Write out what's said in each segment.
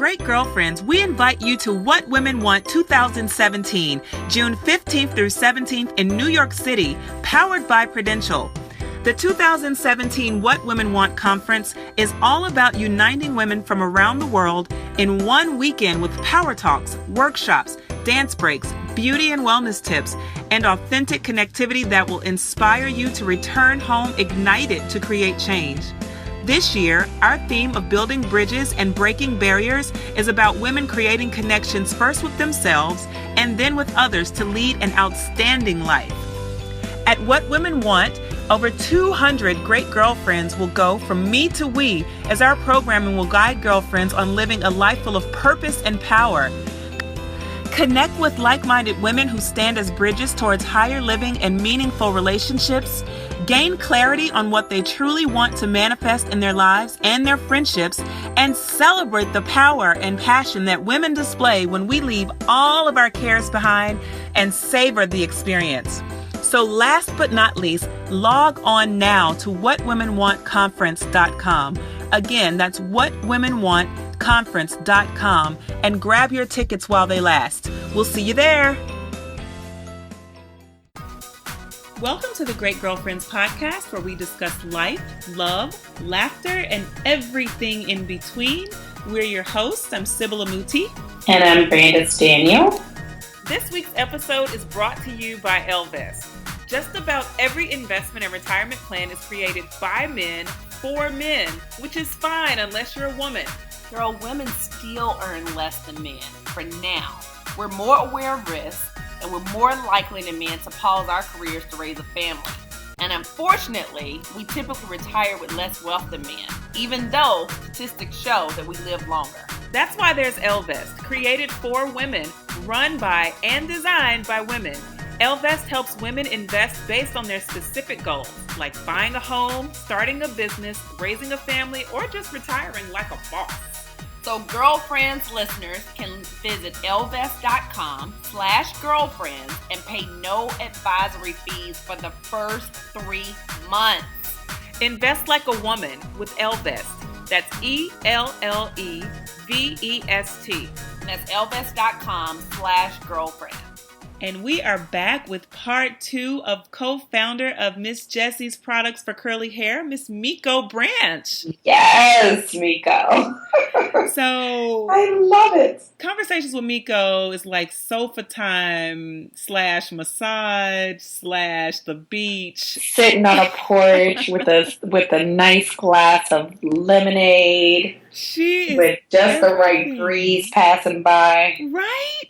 Great Girlfriends, we invite you to What Women Want 2017, June 15th through 17th in New York City, powered by Prudential. The 2017 What Women Want Conference is all about uniting women from around the world in one weekend with power talks, workshops, dance breaks, beauty and wellness tips, and authentic connectivity that will inspire you to return home ignited to create change. This year, our theme of building bridges and breaking barriers is about women creating connections first with themselves and then with others to lead an outstanding life. At What Women Want, over 200 great girlfriends will go from me to we as our programming will guide girlfriends on living a life full of purpose and power. Connect with like-minded women who stand as bridges towards higher living and meaningful relationships. Gain clarity on what they truly want to manifest in their lives and their friendships, and celebrate the power and passion that women display when we leave all of our cares behind and savor the experience. So last but not least, log on now to whatwomenwantconference.com. Again, that's whatwomenwantconference.com and grab your tickets while they last. We'll see you there. Welcome to the Great Girlfriends podcast, where we discuss life, love, laughter, and everything in between. We're your hosts. I'm Sybil Amuti. And I'm Brandis Daniel. This week's episode is brought to you by Elvest. Just about every investment and retirement plan is created by men for men, which is fine unless you're a woman. Girl, women still earn less than men for now. We're more aware of risk, and we're more likely than men to pause our careers to raise a family. And unfortunately, we typically retire with less wealth than men, even though statistics show that we live longer. That's why there's Elvest, created for women, run by and designed by women. Elvest helps women invest based on their specific goals, like buying a home, starting a business, raising a family, or just retiring like a boss. So girlfriends listeners can visit elvest.com/girlfriends and pay no advisory fees for the first 3 months. Invest like a woman with Elvest. That's ELLEVEST. And that's elvest.com/girlfriends. And we are back with part 2 of co-founder of Miss Jessie's Products for Curly Hair, Miss Miko Branch. Yes, Miko. So I love it. Conversations with Miko is like sofa time / massage / the beach. Sitting on a porch with a nice glass of lemonade. She is with just the right breeze passing by. Right?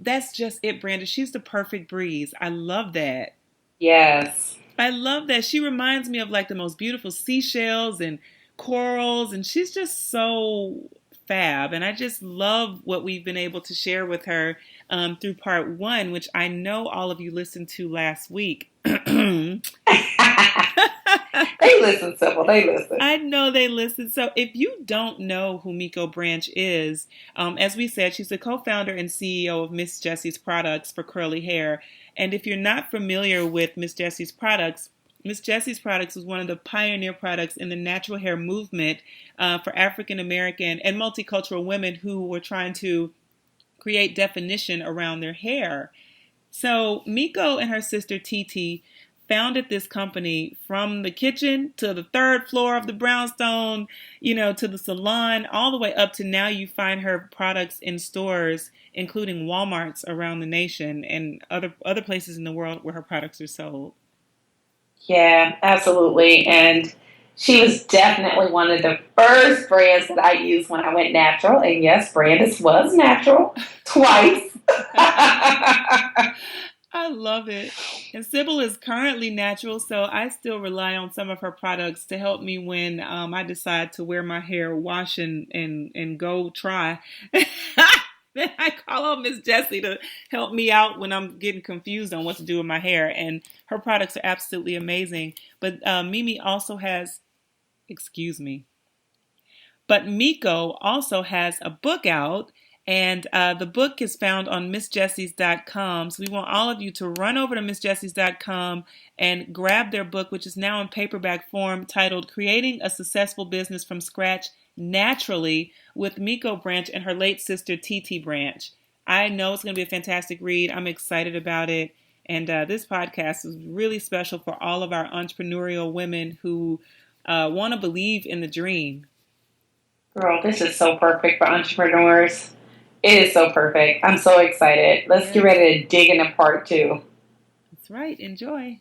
That's just it, Brandon. She's the perfect breeze. I love that. Yes. I love that. She reminds me of like the most beautiful seashells and corals, and she's just so fab. And I just love what we've been able to share with her through part 1, which I know all of you listened to last week. They listen, Sybil. They listen. I know they listen. So if you don't know who Miko Branch is, as we said, she's the co-founder and CEO of Miss Jessie's Products for Curly Hair. And if you're not familiar with Miss Jessie's Products was one of the pioneer products in the natural hair movement for African American and multicultural women who were trying to create definition around their hair. So Miko and her sister Titi founded this company from the kitchen to the 3rd floor of the brownstone, to the salon, all the way up to now you find her products in stores, including Walmarts around the nation and other places in the world where her products are sold. Yeah, absolutely. And she was definitely one of the first brands that I used when I went natural. And yes, Brandis was natural twice. I love it. And Sybil is currently natural, so I still rely on some of her products to help me when I decide to wear my hair, wash and go try. Then I call on Miss Jessie to help me out when I'm getting confused on what to do with my hair. And her products are absolutely amazing. But Miko also has a book out. And the book is found on MissJessies.com. So we want all of you to run over to MissJessies.com and grab their book, which is now in paperback form, titled Creating a Successful Business from Scratch, Naturally with Miko Branch and her late sister TT Branch. I know it's going to be a fantastic read. I'm excited about it. And this podcast is really special for all of our entrepreneurial women who want to believe in the dream. Girl, this is so perfect for entrepreneurs. It is so perfect. I'm so excited. Let's get ready to dig into part 2. That's right. Enjoy.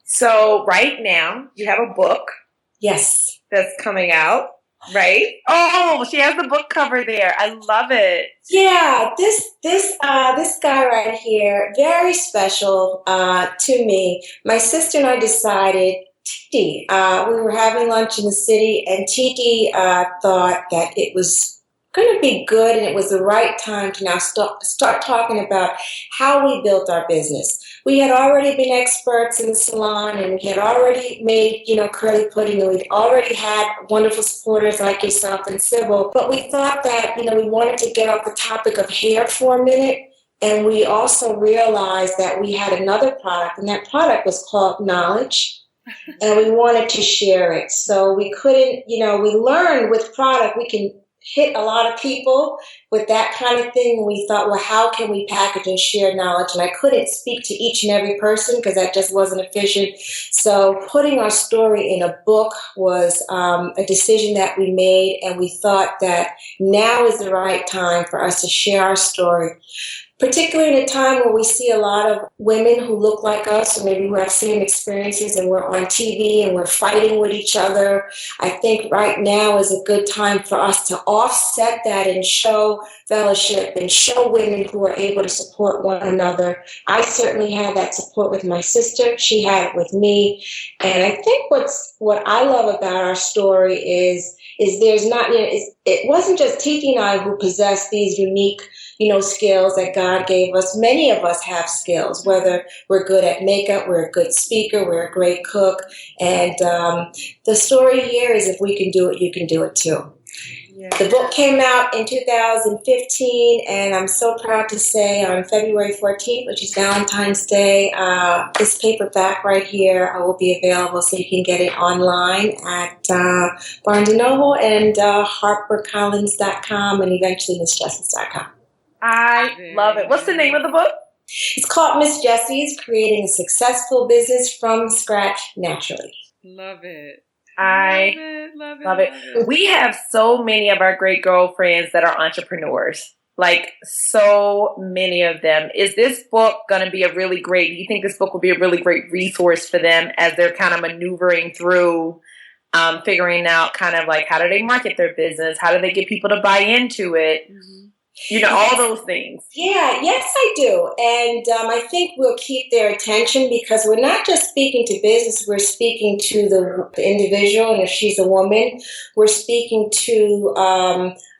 So right now you have a book. Yes. That's coming out, right? Oh, she has the book cover there. I love it. Yeah, this guy right here, very special to me. My sister and I decided, Titi, we were having lunch in the city, and Titi thought that it was going to be good and it was the right time to now start talking about how we built our business. We had already been experts in the salon, and we had already made, curly pudding, and we'd already had wonderful supporters like yourself and Sybil. But we thought that, we wanted to get off the topic of hair for a minute. And we also realized that we had another product, and that product was called Knowledge. And we wanted to share it. So we couldn't, we learned with product, we can hit a lot of people with that kind of thing. And we thought, well, how can we package and share knowledge? And I couldn't speak to each and every person because that just wasn't efficient. So putting our story in a book was a decision that we made. And we thought that now is the right time for us to share our story, particularly in a time where we see a lot of women who look like us, or maybe who have same experiences, and we're on TV and we're fighting with each other. I think right now is a good time for us to offset that and show fellowship and show women who are able to support one another. I certainly had that support with my sister. She had it with me. And I think what I love about our story is there's not, it wasn't just Titi and I who possess these unique skills that God gave us. Many of us have skills, whether we're good at makeup, we're a good speaker, we're a great cook. And the story here is if we can do it, you can do it too. Yeah. The book came out in 2015, and I'm so proud to say on February 14th, which is Valentine's Day, this paperback right here will be available, so you can get it online at Barnes & Noble and HarperCollins.com and eventually MissJustice.com. I love it. What's the name of the book? It's called Miss Jessie's Creating a Successful Business from Scratch Naturally. Love it. I love it. We have so many of our great girlfriends that are entrepreneurs. Like so many of them. Is this book going to be do you think this book will be a really great resource for them as they're kind of maneuvering through figuring out kind of like how do they market their business? How do they get people to buy into it? Mm-hmm. All those things. Yeah, yes, I do. And I think we'll keep their attention because we're not just speaking to business, we're speaking to the individual. And if she's a woman, we're speaking to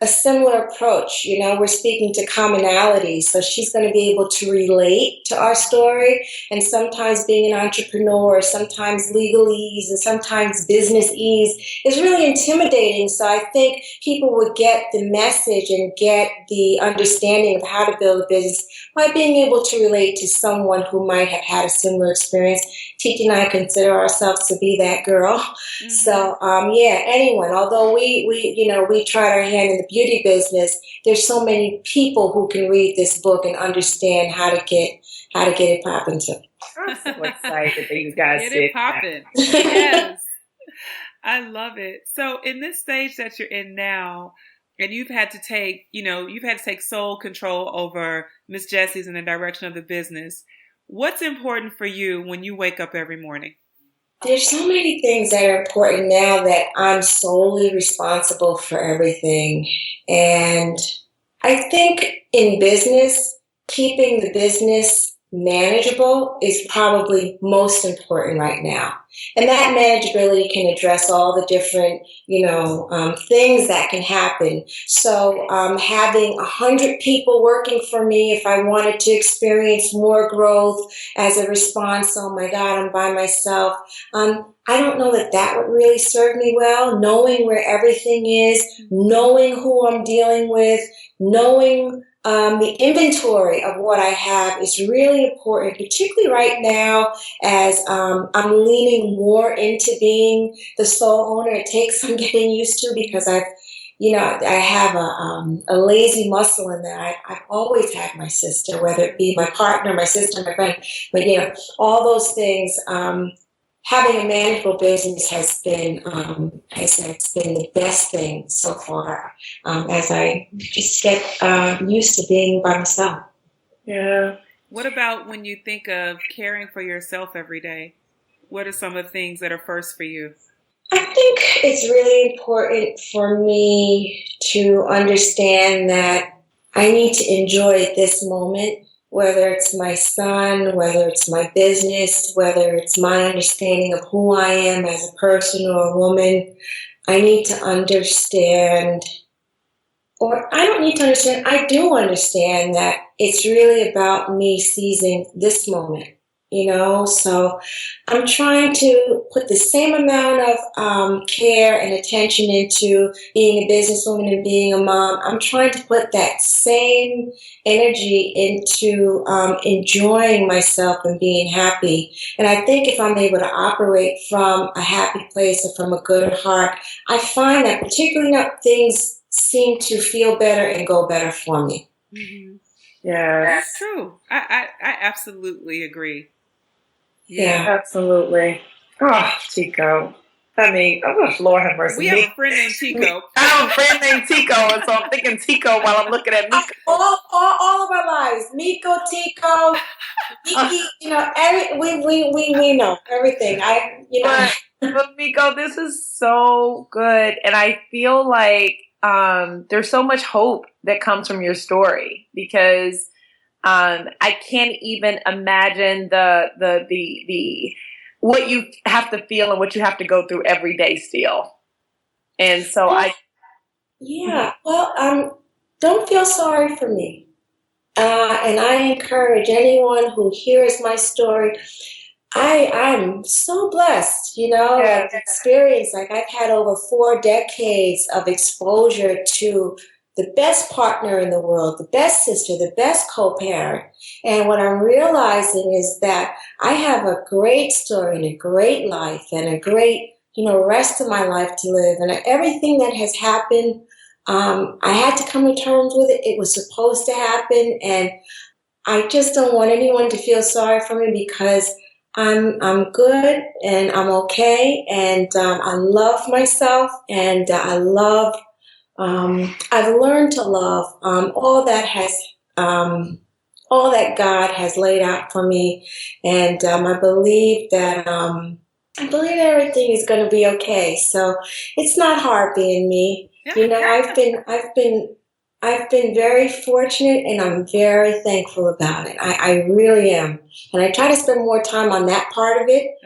a similar approach. We're speaking to commonalities. So she's going to be able to relate to our story. And sometimes being an entrepreneur, sometimes legalese, and sometimes business ease is really intimidating. So I think people would get the message and get the understanding of how to build a business by being able to relate to someone who might have had a similar experience. Titi and I consider ourselves to be that girl. Mm-hmm. So, anyone. Although we tried our hand in the beauty business, there's so many people who can read this book and understand how to get it popping too. I'm so excited that you guys get it popping. Yes, I love it. So, in this stage that you're in now, and you've had to take sole control over Miss Jessie's and the direction of the business. What's important for you when you wake up every morning? There's so many things that are important now that I'm solely responsible for everything. And I think in business, keeping the business manageable is probably most important right now. And that manageability can address all the different, things that can happen. So having 100 people working for me, if I wanted to experience more growth as a response, oh my God, I'm by myself. I don't know that would really serve me well. Knowing where everything is, knowing who I'm dealing with, knowing the inventory of what I have is really important, particularly right now as I'm leaning more into being the sole owner. It takes some getting used to because I've I have a lazy muscle in that. I've always had my sister, whether it be my partner, my sister, my friend, but all those things. Having a manageable business has been the best thing so far. As I just get used to being by myself. Yeah. What about when you think of caring for yourself every day? What are some of the things that are first for you? I think it's really important for me to understand that I need to enjoy this moment, whether it's my son, whether it's my business, whether it's my understanding of who I am as a person or a woman. I need to understand, or I don't need to understand, I do understand that it's really about me seizing this moment. So I'm trying to put the same amount of care and attention into being a businesswoman and being a mom. I'm trying to put that same energy into enjoying myself and being happy. And I think if I'm able to operate from a happy place or from a good heart, I find that particularly now things seem to feel better and go better for me. Mm-hmm. Yeah, that's true. I absolutely agree. Yeah, absolutely. Oh, Tico. Lord have mercy. We have a friend named Tico. I have a friend named Tico, and so I'm thinking Tico while I'm looking at Miko. All of our lives, Miko, Tico, Miki, we know everything. But Miko, this is so good, and I feel like there's so much hope that comes from your story because I can't even imagine the what you have to feel and what you have to go through every day still. And so don't feel sorry for me. And I encourage anyone who hears my story. I'm so blessed, experience. Like I've had over 4 decades of exposure to the best partner in the world, the best sister, the best co-parent. And what I'm realizing is that I have a great story and a great life and a great, rest of my life to live. And everything that has happened, I had to come to terms with it. It was supposed to happen. And I just don't want anyone to feel sorry for me because I'm good and I'm okay. And I love myself and I've learned to love all that God has laid out for me, and I believe that everything is going to be okay. So it's not hard being me. I've been very fortunate, and I'm very thankful about it. I really am, and I try to spend more time on that part of it.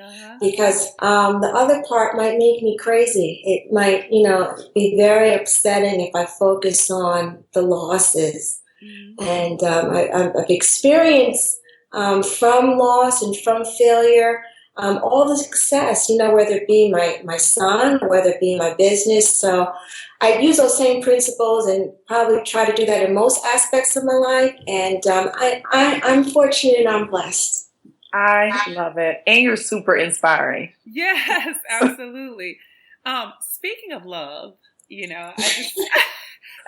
Because the other part might make me crazy. It might, be very upsetting if I focus on the losses. Mm-hmm. And I've experienced from loss and from failure all the success, whether it be my son, whether it be my business. So I use those same principles and probably try to do that in most aspects of my life. And I'm fortunate and I'm blessed. I love it. And you're super inspiring. Yes, absolutely. Speaking of love, I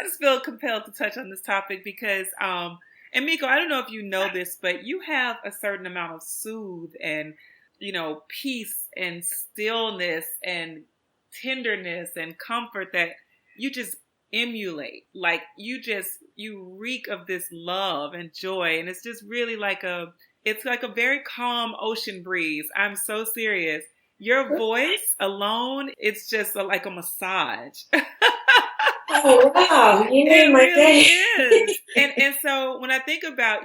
just feel compelled to touch on this topic because, and Miko, I don't know if you know this, but you have a certain amount of soothe and, peace and stillness and tenderness and comfort that you just emulate. Like you reek of this love and joy. And it's just really it's like a very calm ocean breeze. I'm so serious. Your voice alone, it's just like a massage. Oh, wow. You made my day. It really is. And so when I think about,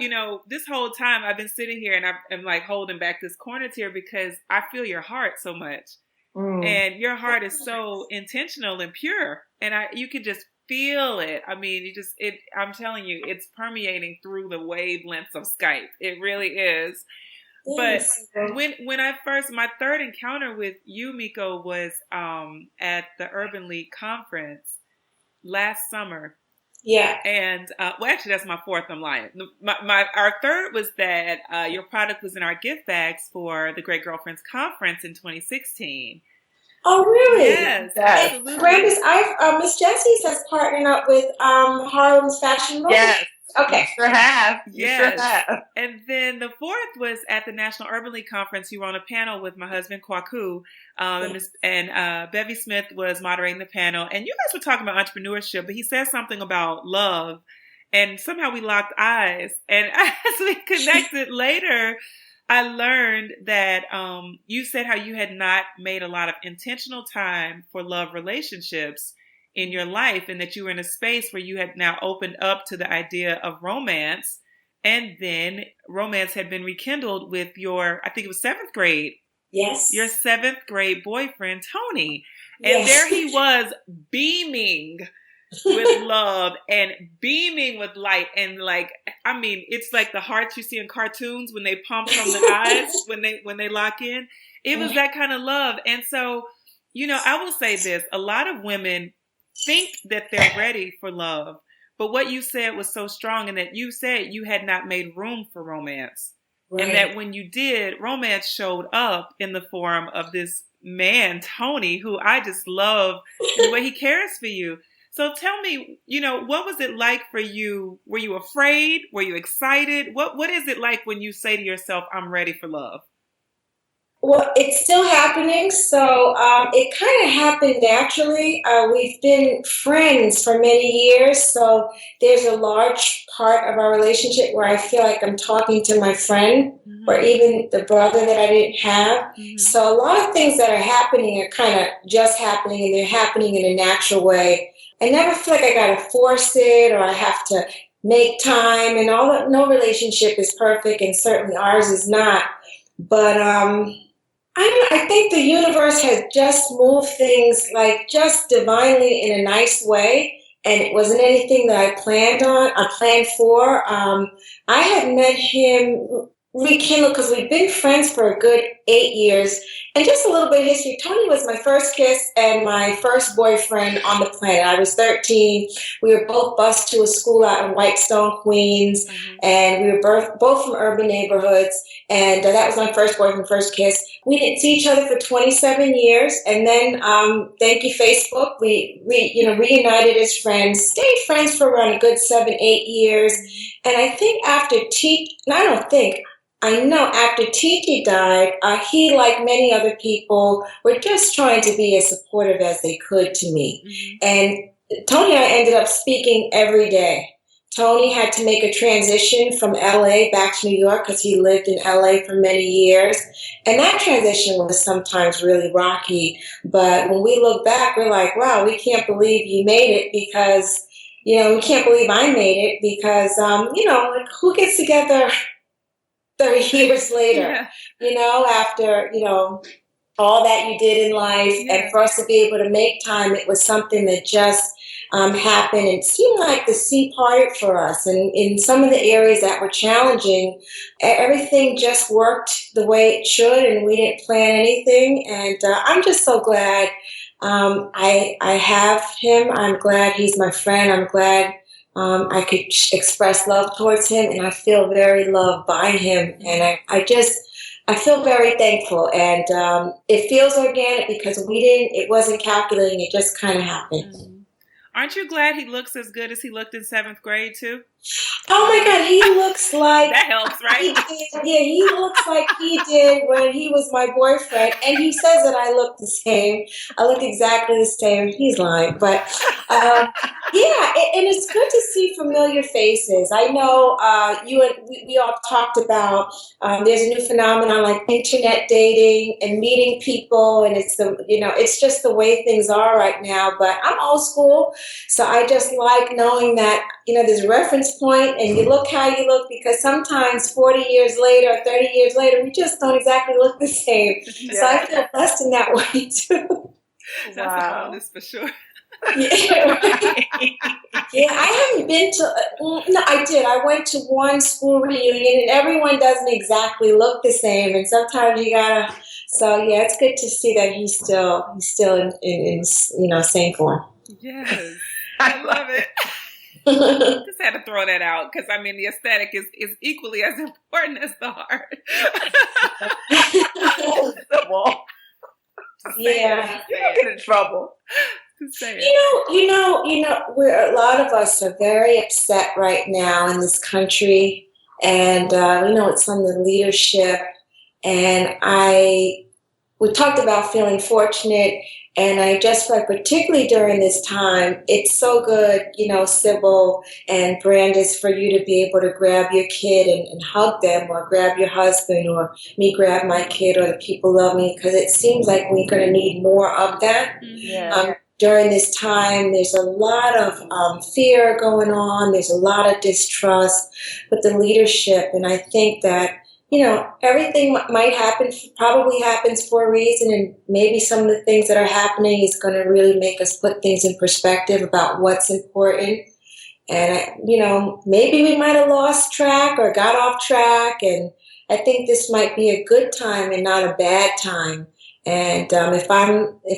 this whole time I've been sitting here and I'm like holding back this corner tear because I feel your heart so much. And your heart is so intentional and pure. And you can just feel it. I mean, I'm telling you, it's permeating through the wavelengths of Skype. It really is. Yes. But when my third encounter with you, Miko, was at the Urban League conference last summer. Yeah. And actually, that's my fourth. I'm lying. Our third was that your product was in our gift bags for the Great Girlfriends Conference in 2016. Oh, really? Yes, Yes. absolutely. Brandis, Miss Jessie's has partnered up with Harlem's Fashion Room. Yes. Okay. You sure have. You sure Yes. have. And then the fourth was at the National Urban League Conference. You were on a panel with my husband, Kwaku, and Bevy Smith was moderating the panel. And you guys were talking about entrepreneurship, but he said something about love. And somehow we locked eyes. And as we connected later, I learned that you said how you had not made a lot of intentional time for love relationships in your life, and that you were in a space where you had now opened up to the idea of romance, and then romance had been rekindled with your, I think it was 7th grade. Yes. Your 7th grade boyfriend, Tony. And there he was beaming with love and beaming with light. And like, I mean, it's like the hearts you see in cartoons when they pump from the eyes, when they lock in. It was that kind of love. And so, you know, I will say this, a lot of women think that they're ready for love. But what you said was so strong, and that you said you had not made room for romance. Right. And that when you did, romance showed up in the form of this man, Tony, who I just love the way he cares for you. So tell me, you know, what was it like for you? Were you afraid? Were you excited? What is it like when you say to yourself, I'm ready for love? Well, it's still happening, so it kind of happened naturally. We've been friends for many years, so there's a large part of our relationship where I feel like I'm talking to my friend, mm-hmm. or even the brother that I didn't have. Mm-hmm. So a lot of things that are happening are kind of just happening, and they're happening in a natural way. I never feel like I got to force it, or I have to make time, and all that. No relationship is perfect, and certainly ours is not. But I think the universe has just moved things like just divinely in a nice way, and it wasn't anything that I planned for. I had met him rekindled because we've been friends for a good 8 years. And just a little bit of history. Tony was my first kiss and my first boyfriend on the planet. I was 13. We were both bused to a school out in Whitestone, Queens. Mm-hmm. And we were both from urban neighborhoods. And that was my first boyfriend, first kiss. We didn't see each other for 27 years. And then, thank you, Facebook. We reunited as friends, stayed friends for around a good 7-8 years. And I think I know after TG died, he, like many other people, were just trying to be as supportive as they could to me. Mm-hmm. And Tony and I ended up speaking every day. Tony had to make a transition from LA back to New York because he lived in LA for many years. And that transition was sometimes really rocky. But when we look back, we're like, wow, we can't believe you made it because, we can't believe I made it because, who gets together 30 years later, after, all that you did in life. Yeah. And for us to be able to make time, it was something that just happened. It seemed like the sea parted for us. And in some of the areas that were challenging, everything just worked the way it should, and we didn't plan anything. And I'm just so glad I have him. I'm glad he's my friend. I'm glad I could express love towards him, and I feel very loved by him. And I feel very thankful. And it feels organic because it wasn't calculating. It just kind of happened. Mm-hmm. Aren't you glad he looks as good as he looked in 7th grade too? Oh my God, he looks like that helps, right? He looks like he did when he was my boyfriend, and he says that I look the same. I look exactly the same. He's lying, but and it's good to see familiar faces. I know we all talked about. There's a new phenomenon like internet dating and meeting people, and it's just the way things are right now. But I'm old school, so I just like knowing that there's a reference point, and you look how you look, because sometimes 40 years later, 30 years later, we just don't exactly look the same. Yeah. So I feel blessed in that way too. That's a bonus for sure. Yeah, right. Yeah, I haven't been to. No, I did. I went to one school reunion, and everyone doesn't exactly look the same, and sometimes you gotta. So yeah, it's good to see that he's still in same form. Yes, I love it. Just had to throw that out because the aesthetic is equally as important as the heart. Yeah. You don't get in trouble. We're a lot of us are very upset right now in this country, and we know it's from the leadership. And we talked about feeling fortunate, and I just feel like particularly during this time, it's so good, Sybil and Brandis, for you to be able to grab your kid and hug them, or grab your husband, or me grab my kid, or the people love me, because it seems like we're going to need more of that. Yeah. During this time, there's a lot of fear going on. There's a lot of distrust with the leadership. And I think that, everything might happen, probably happens for a reason. And maybe some of the things that are happening is going to really make us put things in perspective about what's important. And, maybe we might have lost track or got off track. And I think this might be a good time and not a bad time. And if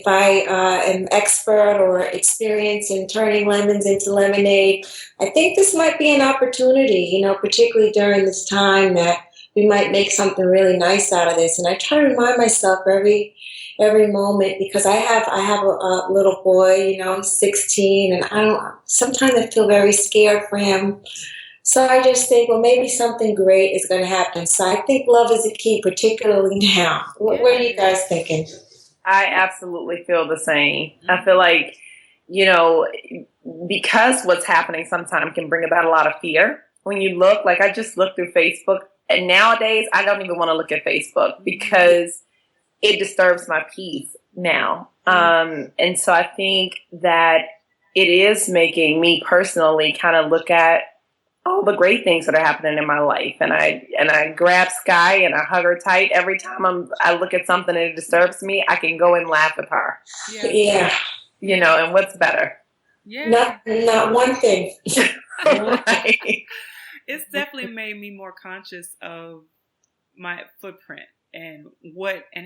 I am expert or experienced in turning lemons into lemonade, I think this might be an opportunity, particularly during this time, that we might make something really nice out of this. And I try to remind myself every moment, because I have a little boy, he's 16, and sometimes I feel very scared for him. So I just think, well, maybe something great is going to happen. So I think love is the key, particularly now. What are you guys thinking? I absolutely feel the same. I feel like, because what's happening sometimes can bring about a lot of fear. When you look, like I just looked through Facebook, and nowadays I don't even want to look at Facebook because it disturbs my peace now. And so I think that it is making me personally kind of look at all the great things that are happening in my life. And I grab Sky and I hug her tight. Every time I look at something and it disturbs me, I can go and laugh with her. Yeah. And what's better? Yeah. Not one thing. Right. It's definitely made me more conscious of my footprint and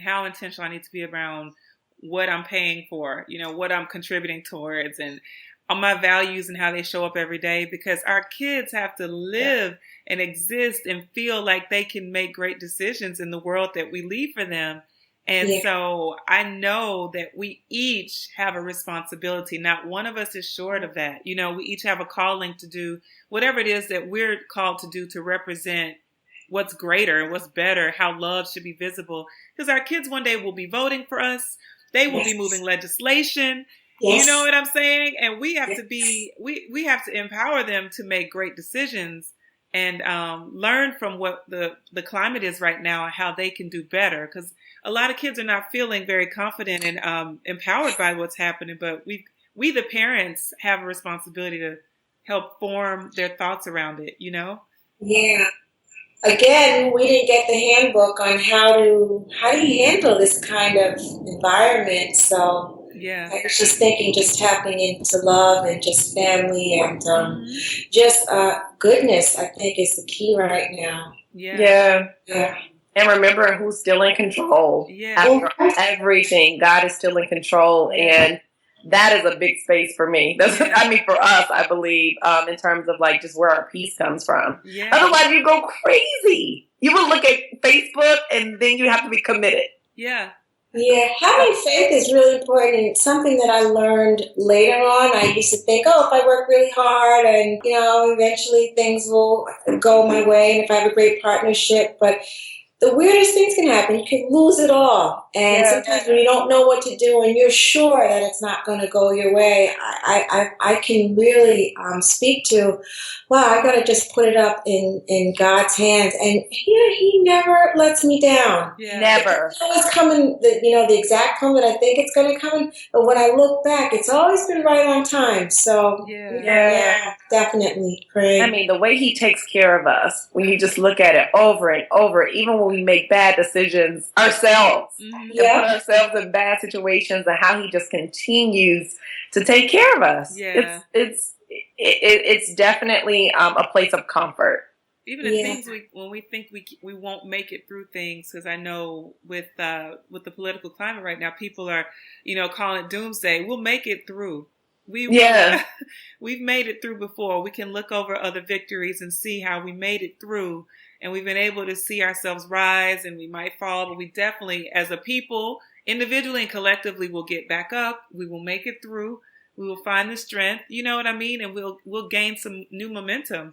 how intentional I need to be around what I'm paying for, what I'm contributing towards, and on my values and how they show up every day, because our kids have to live and exist and feel like they can make great decisions in the world that we leave for them. And so I know that we each have a responsibility. Not one of us is short of that. We each have a calling to do whatever it is that we're called to do to represent what's greater, what's better, how love should be visible. Because our kids one day will be voting for us. They will be moving legislation. Yes. You know what I'm saying? And we have to be, we have to empower them to make great decisions and learn from what the climate is right now and how they can do better. Because a lot of kids are not feeling very confident and empowered by what's happening. But we the parents have a responsibility to help form their thoughts around it, Yeah. Again, we didn't get the handbook on how do you handle this kind of environment. So I was just thinking, just tapping into love and just family and just goodness, I think, is the key right now. Yeah. And remembering who's still in control. Yeah. After everything, God is still in control, and that is a big space for me. That's for us, I believe, in terms of like just where our peace comes from. Yeah. Otherwise, you go crazy. You will look at Facebook, and then you have to be committed. Yeah. Yeah, having faith is really important, and it's something that I learned later on. I used to think, if I work really hard and, eventually things will go my way, and if I have a great partnership, but the weirdest things can happen. You can lose it all. And sometimes when you don't know what to do and you're sure that it's not going to go your way, I can really speak to, wow, I got to just put it up in God's hands. And he never lets me down. Yeah. Never. It's always coming, the exact time that I think it's going to come. But when I look back, it's always been right on time. So, definitely pray. I mean, the way he takes care of us, when you just look at it over and over, even when we make bad decisions ourselves, and put ourselves in bad situations, and how he just continues to take care of us. Yeah. It's definitely a place of comfort. Even in things when we think we won't make it through things, because I know with the political climate right now, people are calling it doomsday. We'll make it through. We've made it through before. We can look over other victories and see how we made it through, and we've been able to see ourselves rise, and we might fall, but we definitely, as a people individually and collectively, we'll get back up. We will make it through. We will find the strength. You know what I mean? And we'll gain some new momentum.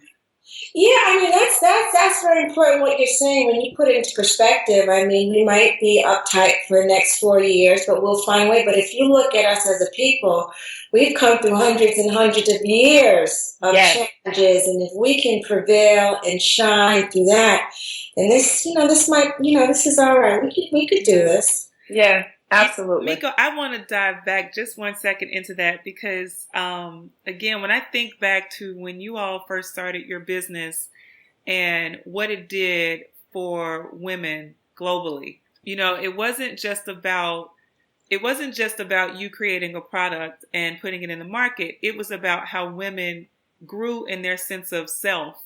Yeah, I mean that's very important what you're saying when you put it into perspective. I mean, we might be uptight for the next 4 years, but we'll find a way. But if you look at us as a people, we've come through hundreds and hundreds of years of challenges, and if we can prevail and shine through that, then this is all right. We could do this. Yeah. Absolutely. Miko, I want to dive back just 1 second into that because, again, when I think back to when you all first started your business and what it did for women globally, it wasn't just about you creating a product and putting it in the market. It was about how women grew in their sense of self,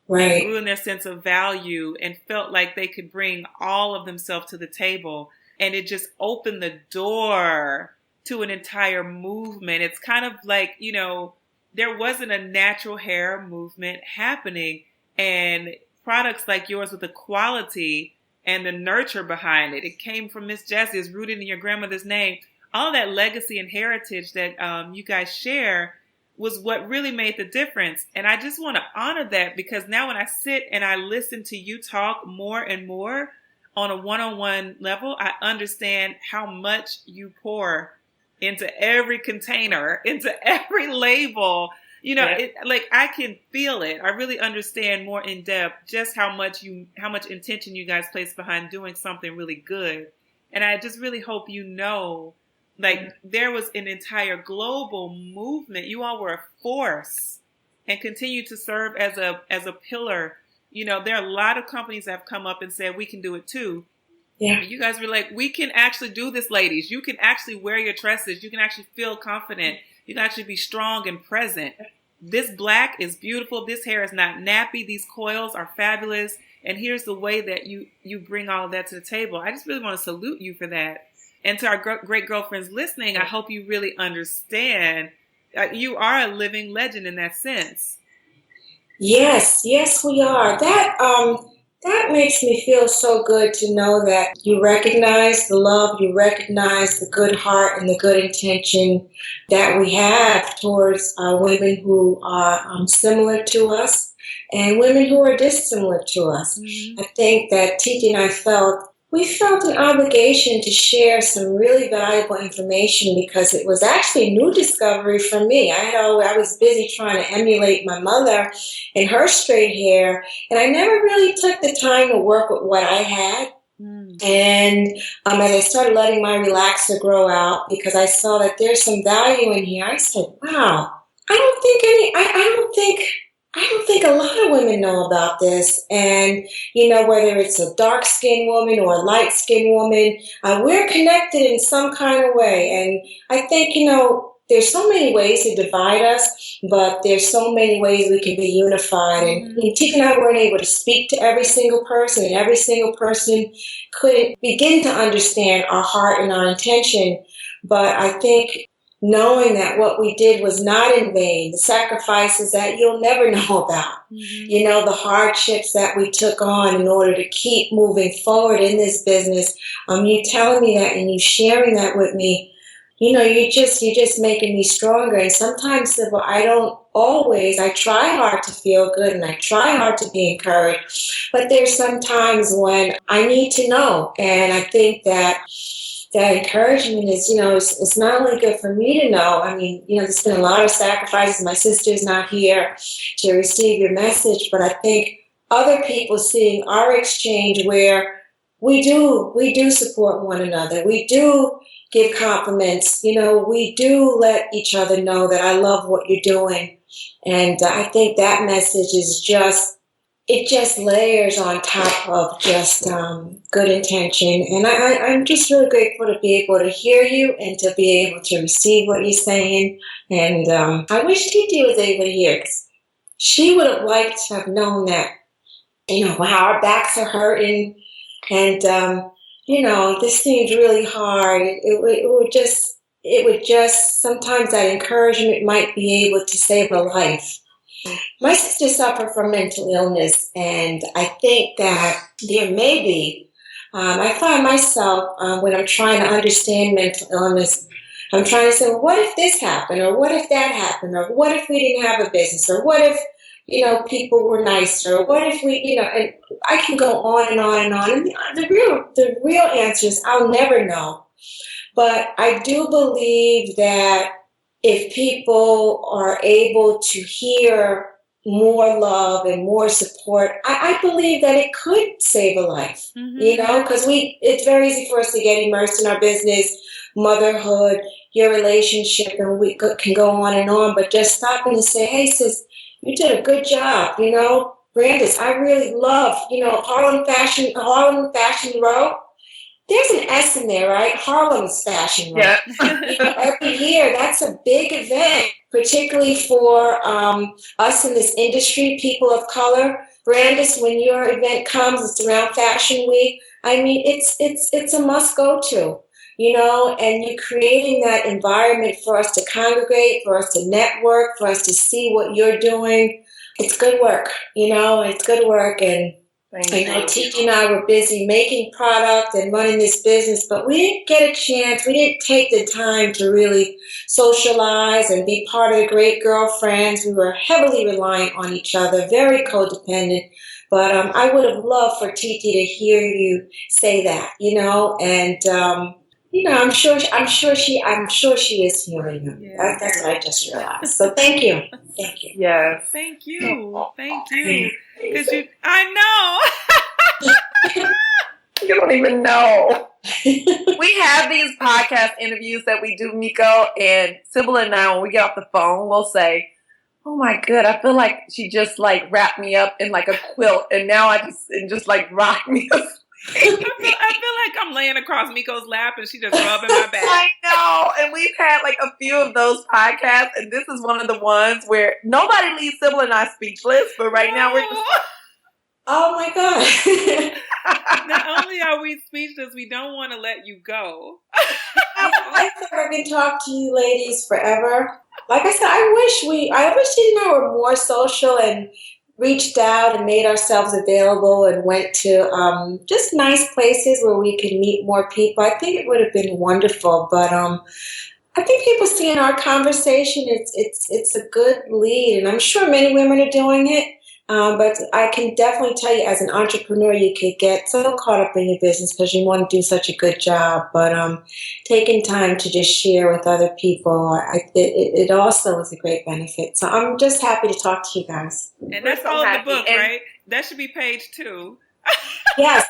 right? Grew in their sense of value and felt like they could bring all of themselves to the table. And it just opened the door to an entire movement. It's kind of like, there wasn't a natural hair movement happening. And products like yours with the quality and the nurture behind it. It came from Miss Jessie. It's rooted in your grandmother's name. All that legacy and heritage that you guys share was what really made the difference. And I just want to honor that because now when I sit and I listen to you talk more and more, on a one-on-one level, I understand how much you pour into every container, into every label. I can feel it. I really understand more in depth just how much intention you guys place behind doing something really good. And I just really hope there was an entire global movement. You all were a force and continue to serve as a pillar. There are a lot of companies that have come up and said, we can do it too. Yeah. And you guys were like, we can actually do this, ladies. You can actually wear your dresses. You can actually feel confident. You can actually be strong and present. This black is beautiful. This hair is not nappy. These coils are fabulous. And here's the way that you bring all of that to the table. I just really want to salute you for that. And to our great girlfriends listening, I hope you really understand you are a living legend in that sense. Yes, we are. That makes me feel so good to know that you recognize the love, you recognize the good heart and the good intention that we have towards women who are similar to us and women who are dissimilar to us. Mm-hmm. I think that Titi and I felt an obligation to share some really valuable information because it was actually a new discovery for me. I was busy trying to emulate my mother and her straight hair, and I never really took the time to work with what I had. And as I started letting my relaxer grow out, because I saw that there's some value in here, I said, wow, I don't think a lot of women know about this. And, whether it's a dark-skinned woman or a light-skinned woman, we're connected in some kind of way. And I think, there's so many ways to divide us, but there's so many ways we can be unified. And Tiff and I weren't able to speak to every single person, and every single person couldn't begin to understand our heart and our intention. But I think knowing that what we did was not in vain, the sacrifices that you'll never know about, the hardships that we took on in order to keep moving forward in this business, you telling me that and you sharing that with me, you're just making me stronger. And sometimes, Sybil, I try hard to feel good and I try hard to be encouraged, but there's some times when I need to know. And I think that encouragement is, it's not only good for me to know. I mean, there's been a lot of sacrifices. My sister's not here to receive your message, but I think other people seeing our exchange where we do support one another. We do give compliments. We do let each other know that I love what you're doing. And I think that message is it just layers on top of just good intention. And I'm just really grateful to be able to hear you and to be able to receive what you're saying. And I wish Titi was able to hear, because she would have liked to have known that, how our backs are hurting. And, this seems really hard. It would just, sometimes that encouragement might be able to save a life. My sister suffered from mental illness, and I think that there may be I find myself when I'm trying to understand mental illness, I'm trying to say, well, what if this happened, or what if that happened, or what if we didn't have a business, or what if people were nicer, or what if we, and I can go on and on and on. And the real answer is I'll never know. But I do believe that if people are able to hear more love and more support, I believe that it could save a life, because it's very easy for us to get immersed in our business, motherhood, your relationship, and we can go on and on, but just stopping to say, hey, sis, you did a good job, Brandis, I really love, Harlem Fashion Row. There's an S in there, right? Harlem's Fashion Row. Yeah. Every year, that's a big event, particularly for us in this industry, people of color. Brandis, when your event comes, it's around Fashion Week. I mean, it's a must go to, and you're creating that environment for us to congregate, for us to network, for us to see what you're doing. It's good work, it's good work. And Titi and I were busy making product and running this business, but we didn't get a chance. We didn't take the time to really socialize and be part of the great girlfriends. We were heavily reliant on each other, very codependent. But I would have loved for Titi to hear you say that, and I'm sure she is hearing you. Yeah. That's what I just realized. So thank you. Yes. Thank you. Because I know. You don't even know. We have these podcast interviews that we do, Miko, and Sybil and I, when we get off the phone, we'll say, oh my God, I feel like she just wrapped me up in a quilt, and now I just rock me up. I feel like I'm laying across Miko's lap and she just rubbing my back. I know. And we've had a few of those podcasts, and this is one of the ones where nobody leaves Sybil and I speechless, but right now we're just oh my God. Not only are we speechless, we don't want to let you go. I can talk to you ladies forever. Like I said, I wish Titi and I were more social and reached out and made ourselves available and went to just nice places where we could meet more people. I think it would have been wonderful, but I think people see in our conversation it's a good lead, and I'm sure many women are doing it. But I can definitely tell you, as an entrepreneur, you could get so caught up in your business because you want to do such a good job. But taking time to just share with other people, it also is a great benefit. So I'm just happy to talk to you guys. And that's all in the book, right? That should be page 2. Yes.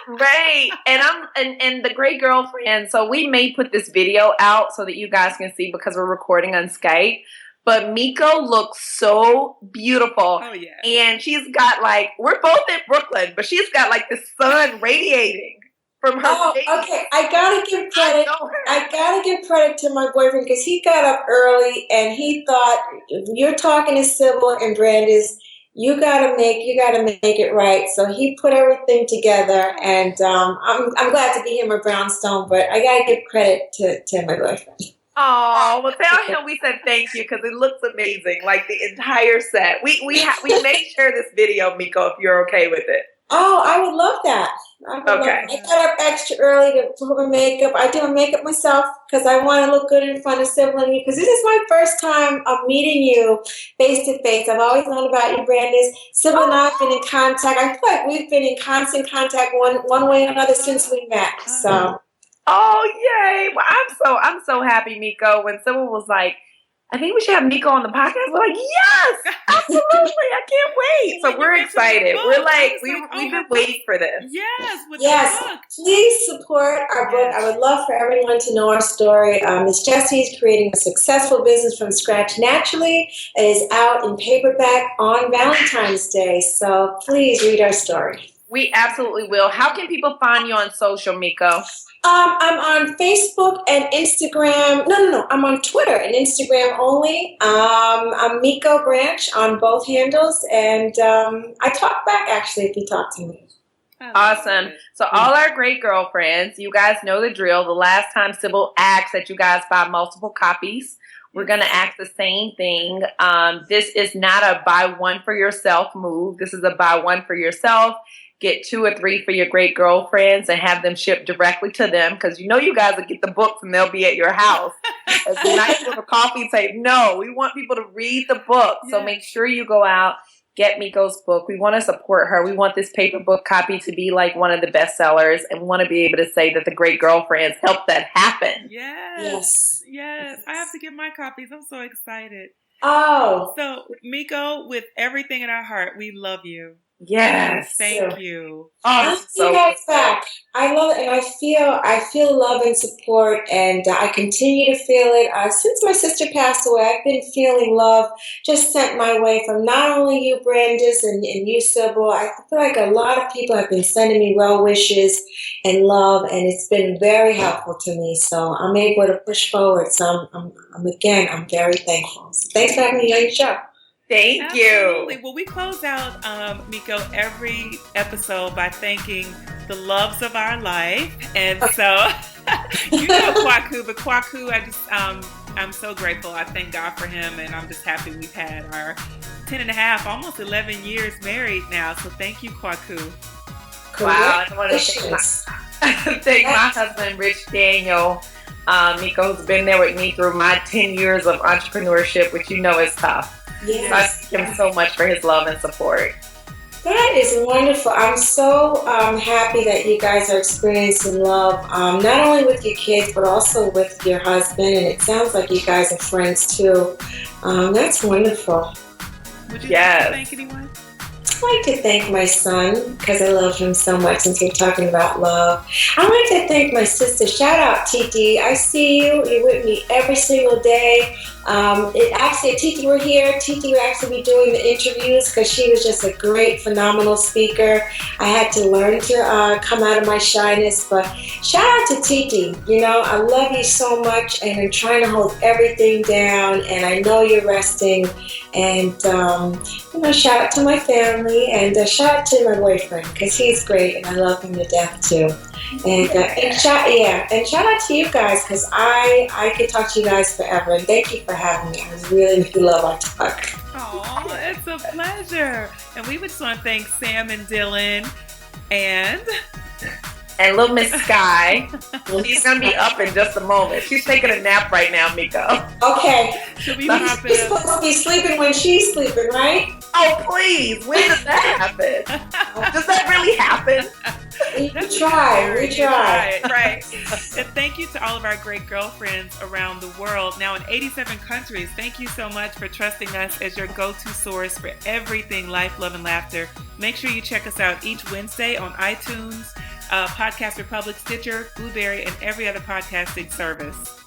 Right. And the great girlfriend. So we may put this video out so that you guys can see, because we're recording on Skype. But Miko looks so beautiful. Oh, yeah. And she's got we're both in Brooklyn, but she's got the sun radiating from her face. Okay. I gotta give credit. I gotta give credit to my boyfriend, because he got up early and he thought, you're talking to Sybil and Brandis, you gotta make it right. So he put everything together, and I'm glad to be him a brownstone, but I gotta give credit to my boyfriend. Oh, well, tell him we said thank you, because it looks amazing. The entire set. We may share this video, Miko, if you're okay with it. Oh, I would love that. Okay. I got up extra early to put my makeup. I do my makeup myself because I want to look good in front of Sybil and you, because this is my first time of meeting you face to face. I've always known about you, Brandis. Sybil and I have been in contact. I feel like we've been in constant contact one way or another since we met. So. Oh, yay. Well, I'm so happy, Miko. When someone was like, I think we should have Miko on the podcast, we're like, yes, absolutely. I can't wait. So we're excited. We're we've been waiting for this. Yes. Please support our book. I would love for everyone to know our story. Miss Jessie's creating a successful business from scratch naturally. It is out in paperback on Valentine's Day. So please read our story. We absolutely will. How can people find you on social, Miko? I'm on Facebook and Instagram. No. I'm on Twitter and Instagram only. I'm Miko Branch on both handles. And I talk back, actually, if you talk to me. Awesome. So all our great girlfriends, you guys know the drill. The last time Sybil asked that you guys buy multiple copies, we're going to ask the same thing. This is not a buy one for yourself move. This is a buy one for yourself. get 2 or 3 for your great girlfriends and have them shipped directly to them, because you know you guys will get the books and they'll be at your house. It's a nice little coffee tape. No, we want people to read the book. So make sure you go out, get Miko's book. We want to support her. We want this paper book copy to be like one of the best sellers, and we want to be able to say that the Great Girlfriends helped that happen. Yes. I have to get my copies. I'm so excited. Oh. So, Miko, with everything in our heart, we love you. Yes. Thank you. I'll see you guys back. I love it, and I feel love and support, and I continue to feel it. Since my sister passed away, I've been feeling love just sent my way from not only you, Brandis, and you, Sybil. I feel like a lot of people have been sending me well wishes and love, and it's been very helpful to me. So I'm able to push forward. So I'm very thankful. So thanks for having me on your show. Thank Absolutely. you. Well, we close out, Miko, every episode by thanking the loves of our life. And so, you know Kwaku, but Kwaku, I'm so grateful. I thank God for him, and I'm just happy we've had our 10 and a half, almost 11 years married now. So thank you, Kwaku. Wow. I want to thank my husband, Rich Daniel. Miko's been there with me through my 10 years of entrepreneurship, which you know is tough. Yes. So I thank him so much for his love and support. That is wonderful. I'm so happy that you guys are experiencing love, not only with your kids, but also with your husband. And it sounds like you guys are friends too. That's wonderful. Would you like to thank anyone? I'd like to thank my son, because I love him so much since we're talking about love. I'd like to thank my sister. Shout out, Titi. I see you. You're with me every single day. Titi were here. Titi would actually be doing the interviews because she was just a great, phenomenal speaker. I had to learn to come out of my shyness, but shout out to Titi. You know, I love you so much, and I'm trying to hold everything down, and I know you're resting. And, shout out to my family, and shout out to my boyfriend, because he's great, and I love him to death, too. And shout out to you guys, because I could talk to you guys forever, and thank you for having me. I really love our talk. Oh, it's a pleasure. And we would just want to thank Sam and Dylan and little Miss Sky. She's going to be up in just a moment. She's taking a nap right now, Miko. Okay. She'll be She's supposed to be sleeping when she's sleeping, right? Oh, please. When does that happen? Does that really happen? We try. Right. And thank you to all of our great girlfriends around the world, now in 87 countries. Thank you so much for trusting us as your go-to source for everything life, love, and laughter. Make sure you check us out each Wednesday on iTunes, Podcast Republic, Stitcher, Blueberry, and every other podcasting service.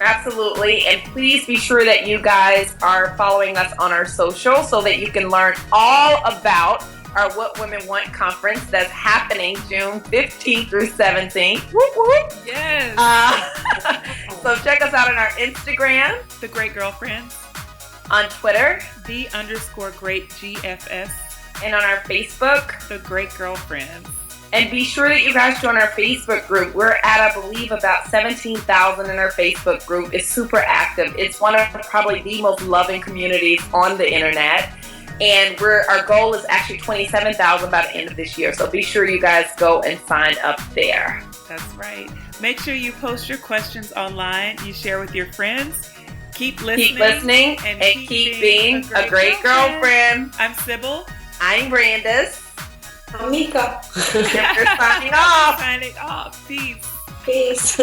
Absolutely. And please be sure that you guys are following us on our social so that you can learn all about our What Women Want conference that's happening June 15th through 17th. Whoop, whoop. Yes. So check us out on our Instagram, The Great Girlfriends, on Twitter, _great GFS, and on our Facebook, The Great Girlfriends. And be sure that you guys join our Facebook group. We're at, I believe, about 17,000 in our Facebook group. It's super active. It's one of probably the most loving communities on the internet. And our goal is actually 27,000 by the end of this year. So be sure you guys go and sign up there. That's right. Make sure you post your questions online. You share with your friends. Keep listening. And keep being a great girlfriend. I'm Sybil. I'm Brandis. I'm Miko. We're signing off. Signing off. Peace. Peace.